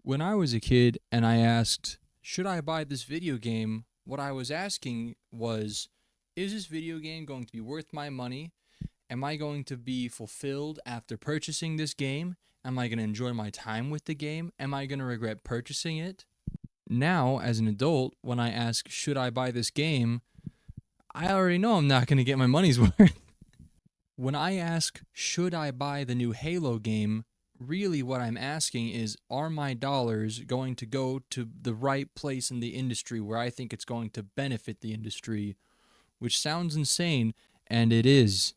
When I was a kid and I asked, should I buy this video game? What I was asking was, is this video game going to be worth my money? Am I going to be fulfilled after purchasing this game? Am I going to enjoy my time with the game? Am I going to regret purchasing it? Now, as an adult, when I ask, should I buy this game? I already know I'm not going to get my money's worth. When I ask, should I buy the new Halo game? Really what I'm asking is, are my dollars going to go to the right place in the industry where I think it's going to benefit the industry? Which sounds insane, and it is.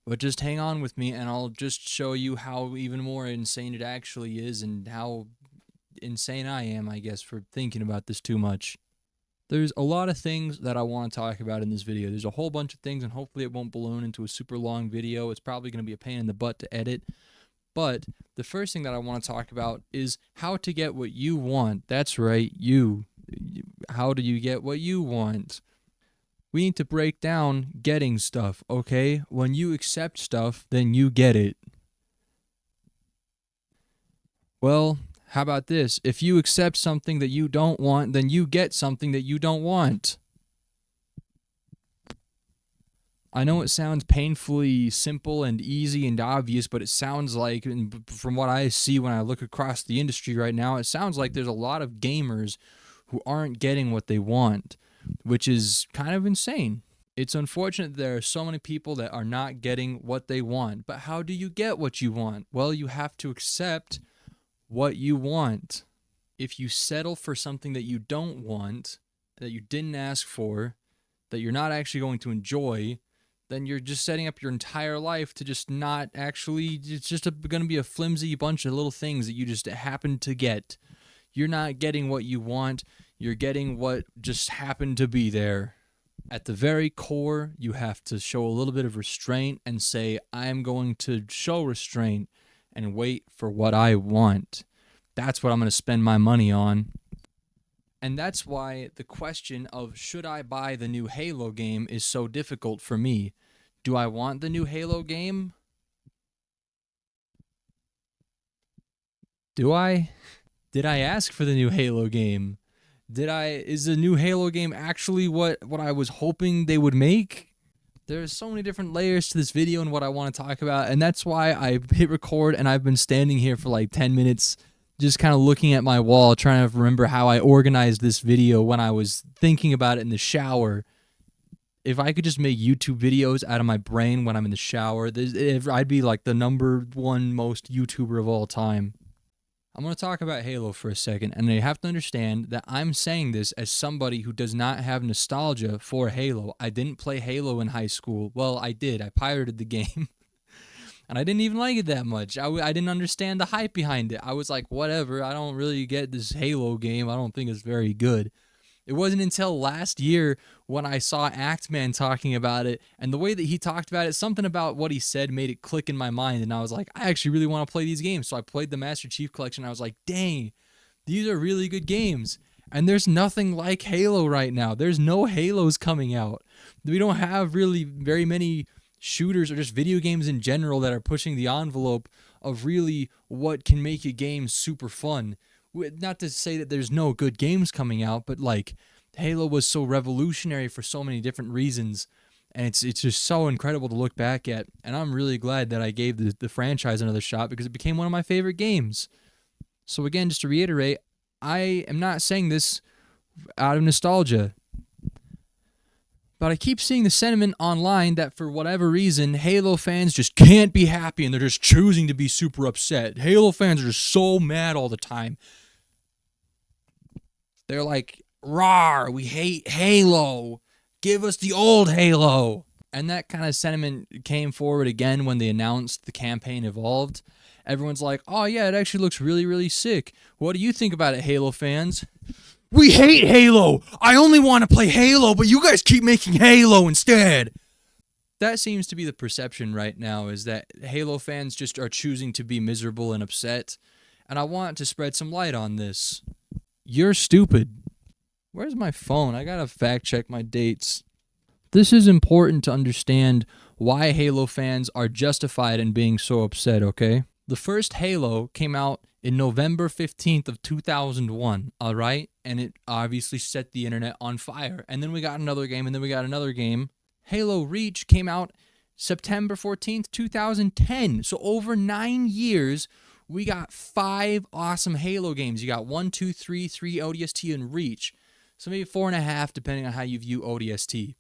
But just hang on with me and I'll just show you how even more insane it actually is and how insane I am, I guess, for thinking about this too much. There's a lot of things that I want to talk about in this video. There's a whole bunch of things, and hopefully it won't balloon into a super long video. It's probably going to be a pain in the butt to edit. But the first thing that I want to talk about is how to get what you want. That's right, you. How do you get what you want? We need to break down getting stuff, okay? When you accept stuff, then you get it. Well, how about this? If you accept something that you don't want, then you get something that you don't want. I know it sounds painfully simple and easy and obvious, but it sounds like, and from what I see when I look across the industry right now, it sounds like there's a lot of gamers who aren't getting what they want, which is kind of insane. It's unfortunate there are so many people that are not getting what they want. But how do you get what you want? Well, you have to accept what you want. If you settle for something that you don't want, that you didn't ask for, that you're not actually going to enjoy, then you're just setting up your entire life to just not actually, it's just going to be a flimsy bunch of little things that you just happen to get. You're not getting what you want, you're getting what just happened to be there. At the very core, you have to show a little bit of restraint and say, I am going to show restraint and wait for what I want. That's what I'm going to spend my money on. And that's why the question of should I buy the new Halo game is so difficult for me. Do I want the new Halo game? Do I? Did I ask for the new Halo game? Is the new Halo game actually what I was hoping they would make? There's so many different layers to this video and what I want to talk about, and that's why I hit record and I've been standing here for like 10 minutes just kind of looking at my wall, trying to remember how I organized this video when I was thinking about it in the shower. If I could just make YouTube videos out of my brain when I'm in the shower, I'd be like the #1 most YouTuber of all time. I'm going to talk about Halo for a second, and you have to understand that I'm saying this as somebody who does not have nostalgia for Halo. I didn't play Halo in high school. Well, I did. I pirated the game. And I didn't even like it that much. I didn't understand the hype behind it. I was like, whatever, I don't really get this Halo game. I don't think it's very good. It wasn't until last year when I saw Actman talking about it, and the way that he talked about it, something about what he said made it click in my mind, and I was like, I actually really want to play these games. So I played the Master Chief Collection, and I was like, dang, these are really good games. And there's nothing like Halo right now. There's no Halos coming out. We don't have really very many shooters or just video games in general that are pushing the envelope of really what can make a game super fun. Not to say that there's no good games coming out, but like Halo was so revolutionary for so many different reasons, and it's just so incredible to look back at, and I'm really glad that I gave the franchise another shot because it became one of my favorite games. So again, just to reiterate, I am not saying this out of nostalgia. But I keep seeing the sentiment online that for whatever reason, Halo fans just can't be happy and they're just choosing to be super upset. Halo fans are just so mad all the time. They're like, rawr, we hate Halo. Give us the old Halo. And that kind of sentiment came forward again when they announced the campaign Evolved. Everyone's like, oh yeah, it actually looks really, really sick. What do you think about it, Halo fans? We hate Halo! I only want to play Halo, but you guys keep making Halo instead! That seems to be the perception right now, is that Halo fans just are choosing to be miserable and upset, and I want to spread some light on this. You're stupid. Where's my phone? I gotta fact check my dates. This is important to understand why Halo fans are justified in being so upset, okay? The first Halo came out in November 15th of 2001, all right? And it obviously set the internet on fire. And then we got another game, and then we got another game. Halo Reach came out September 14th, 2010. So over 9 years, we got 5 awesome Halo games. You got 1, 2, 3, 3 ODST, and Reach. So maybe 4.5, depending on how you view ODST.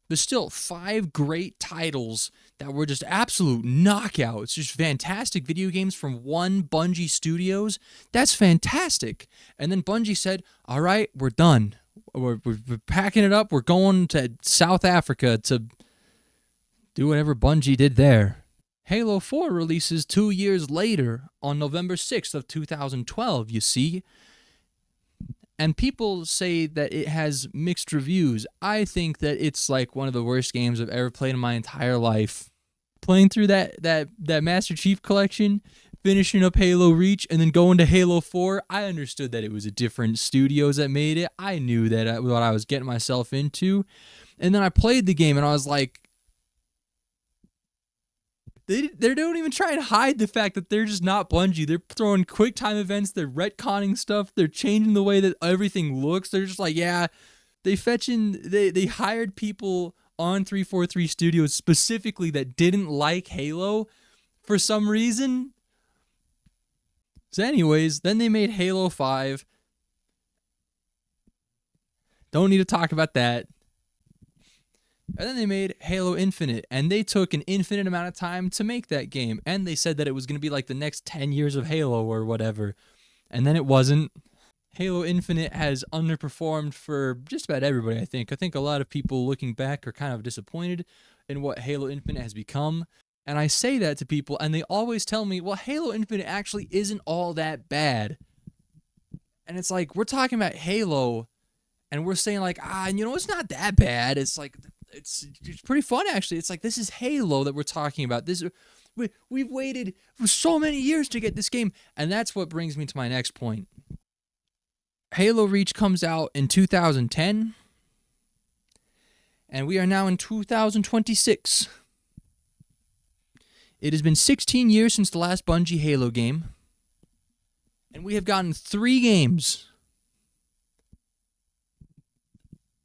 There's still 5 great titles that were just absolute knockouts. Just fantastic video games from one Bungie Studios. That's fantastic. And then Bungie said, all right, we're done. We're packing it up. We're going to South Africa to do whatever Bungie did there. Halo 4 releases 2 years later on November 6th of 2012, you see. And people say that it has mixed reviews. I think that it's like one of the worst games I've ever played in my entire life. Playing through that Master Chief Collection, finishing up Halo Reach, and then going to Halo 4, I understood that it was a different studios that made it. I knew that what I was getting myself into. And then I played the game, and I was like, They don't even try and hide the fact that they're just not Bungie. They're throwing quick time events. They're retconning stuff. They're changing the way that everything looks. They're just like, yeah, they hired people on 343 Studios specifically that didn't like Halo for some reason. So anyways, then they made Halo 5. Don't need to talk about that. And then they made Halo Infinite, and they took an infinite amount of time to make that game. And they said that it was going to be like the next 10 years of Halo or whatever. And then it wasn't. Halo Infinite has underperformed for just about everybody, I think. I think a lot of people looking back are kind of disappointed in what Halo Infinite has become. And I say that to people, and they always tell me, well, Halo Infinite actually isn't all that bad. And it's like, we're talking about Halo, and we're saying like, it's not that bad. It's like... It's pretty fun, actually. It's like, this is Halo that we're talking about. We've waited for so many years to get this game. And that's what brings me to my next point. Halo Reach comes out in 2010. And we are now in 2026. It has been 16 years since the last Bungie Halo game. And we have gotten 3 games.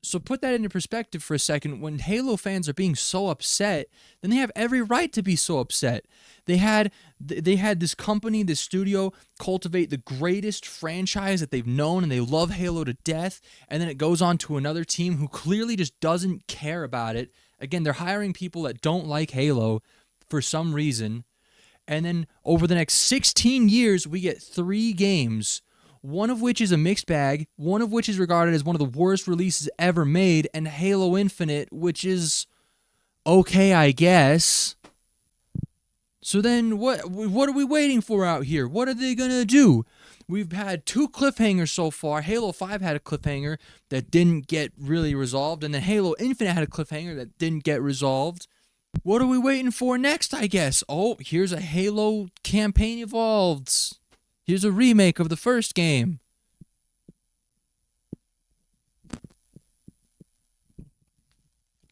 So put that into perspective for a second. When Halo fans are being so upset, then they have every right to be so upset. They had this company, this studio, cultivate the greatest franchise that they've known, and they love Halo to death, and then it goes on to another team who clearly just doesn't care about it. Again, they're hiring people that don't like Halo for some reason. And then over the next 16 years, we get 3 games, one of which is a mixed bag, one of which is regarded as one of the worst releases ever made, and Halo Infinite, which is okay, I guess. So then what are we waiting for out here? What are they going to do? We've had 2 cliffhangers so far. Halo 5 had a cliffhanger that didn't get really resolved, and then Halo Infinite had a cliffhanger that didn't get resolved. What are we waiting for next, I guess? Oh, here's a Halo campaign evolved. Here's a remake of the first game.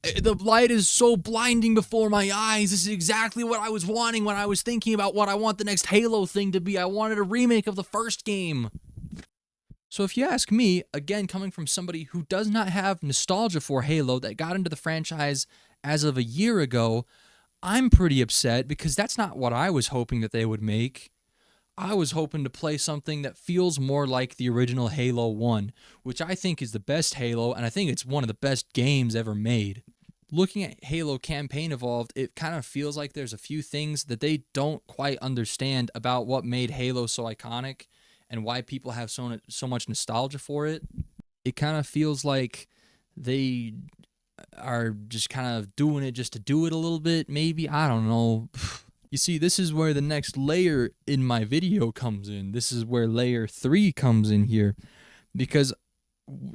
The light is so blinding before my eyes. This is exactly what I was wanting when I was thinking about what I want the next Halo thing to be. I wanted a remake of the first game. So if you ask me, again, coming from somebody who does not have nostalgia for Halo, that got into the franchise as of a year ago, I'm pretty upset because that's not what I was hoping that they would make. I was hoping to play something that feels more like the original Halo 1, which I think is the best Halo, and I think it's one of the best games ever made. Looking at Halo Campaign Evolved, it kind of feels like there's a few things that they don't quite understand about what made Halo so iconic and why people have so much nostalgia for it. It kind of feels like they are just kind of doing it just to do it a little bit, maybe. I don't know. You see, this is where the next layer in my video comes in. This is where layer 3 comes in here. Because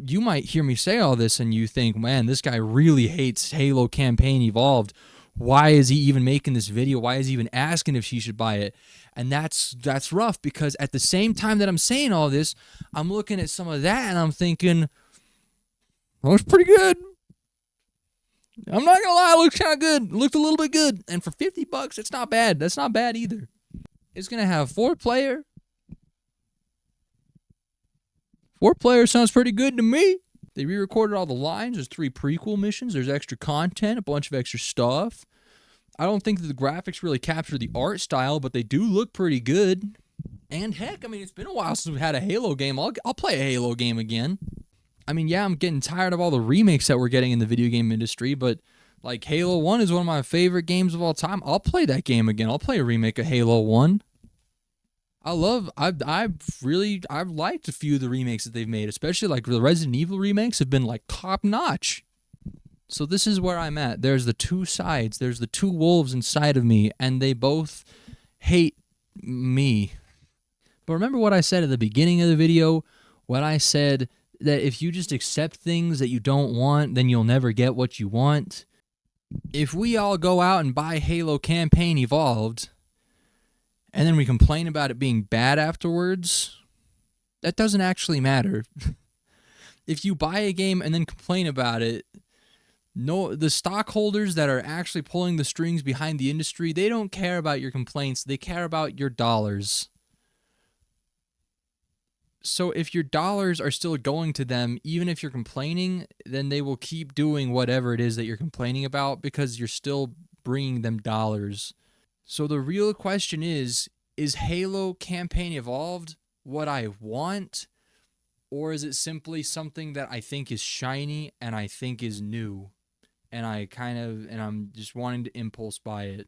you might hear me say all this and you think, man, this guy really hates Halo Campaign Evolved. Why is he even making this video? Why is he even asking if she should buy it? And that's rough, because at the same time that I'm saying all this, I'm looking at some of that and I'm thinking, well, it's pretty good. I'm not gonna lie, it looks kind of good. It looked a little bit good. And for $50, it's not bad. That's not bad either. It's going to have 4-player. 4-player sounds pretty good to me. They re-recorded all the lines. There's 3 prequel missions. There's extra content, a bunch of extra stuff. I don't think that the graphics really capture the art style, but they do look pretty good. And heck, I mean, it's been a while since we've had a Halo game. I'll play a Halo game again. I mean, yeah, I'm getting tired of all the remakes that we're getting in the video game industry, but like Halo 1 is one of my favorite games of all time. I'll play that game again. I'll play a remake of Halo 1. I've liked a few of the remakes that they've made, especially like the Resident Evil remakes have been like top notch. So this is where I'm at. There's the two sides. There's the two wolves inside of me, and they both hate me. But remember what I said at the beginning of the video? When I said that if you just accept things that you don't want, then you'll never get what you want. If we all go out and buy Halo Campaign Evolved, and then we complain about it being bad afterwards, that doesn't actually matter. If you buy a game and then complain about it, no, the stockholders that are actually pulling the strings behind the industry, they don't care about your complaints. They care about your dollars. So if your dollars are still going to them, even if you're complaining, then they will keep doing whatever it is that you're complaining about because you're still bringing them dollars. So the real question is Halo Campaign Evolved what I want, or is it simply something that I think is shiny and I think is new, and I'm just wanting to impulse buy it?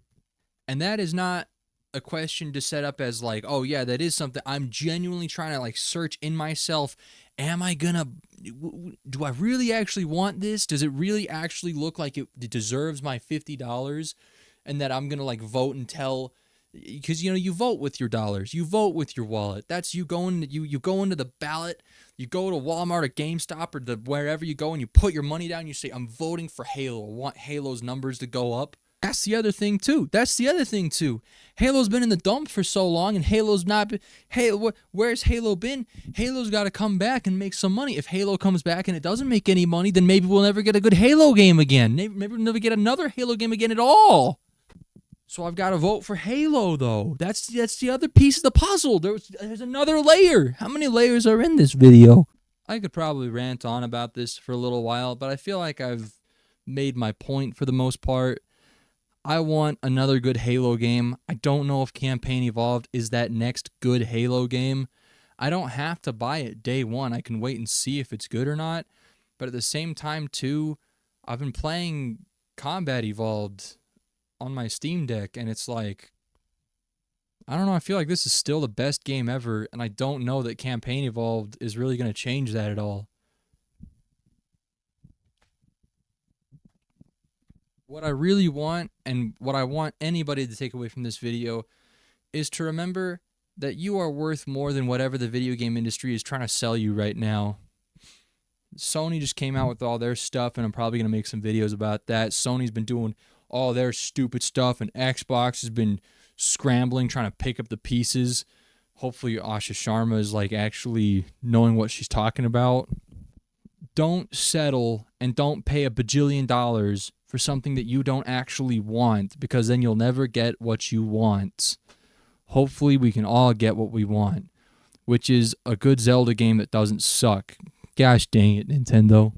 And that is not a question to set up as like, oh yeah, that is something I'm genuinely trying to like search in myself. Do I really actually want this? Does it really actually look like it deserves my $50? And that I'm gonna like vote and tell, because you vote with your dollars, you vote with your wallet. That's you going you go into the ballot, you go to Walmart or GameStop or wherever you go and you put your money down. You say, I'm voting for Halo. I want Halo's numbers to go up. That's the other thing too. Halo's been in the dump for so long, and Halo's not. Where's Halo been? Halo's got to come back and make some money. If Halo comes back and it doesn't make any money, then maybe we'll never get a good Halo game again. Maybe we'll never get another Halo game again at all. So I've got to vote for Halo, though. That's the other piece of the puzzle. There's another layer. How many layers are in this video? I could probably rant on about this for a little while, but I feel like I've made my point for the most part. I want another good Halo game. I don't know if Campaign Evolved is that next good Halo game. I don't have to buy it day one. I can wait and see if it's good or not. But at the same time, too, I've been playing Combat Evolved on my Steam Deck, and it's like, I don't know, I feel like this is still the best game ever, and I don't know that Campaign Evolved is really going to change that at all. What I really want, and what I want anybody to take away from this video, is to remember that you are worth more than whatever the video game industry is trying to sell you right now. Sony just came out with all their stuff, and I'm probably going to make some videos about that. Sony's been doing all their stupid stuff, and Xbox has been scrambling, trying to pick up the pieces. Hopefully Asha Sharma is like actually knowing what she's talking about. Don't settle and don't pay $1 bajillion for something that you don't actually want, because then you'll never get what you want. Hopefully we can all get what we want, which is a good Zelda game that doesn't suck. Gosh dang it, Nintendo.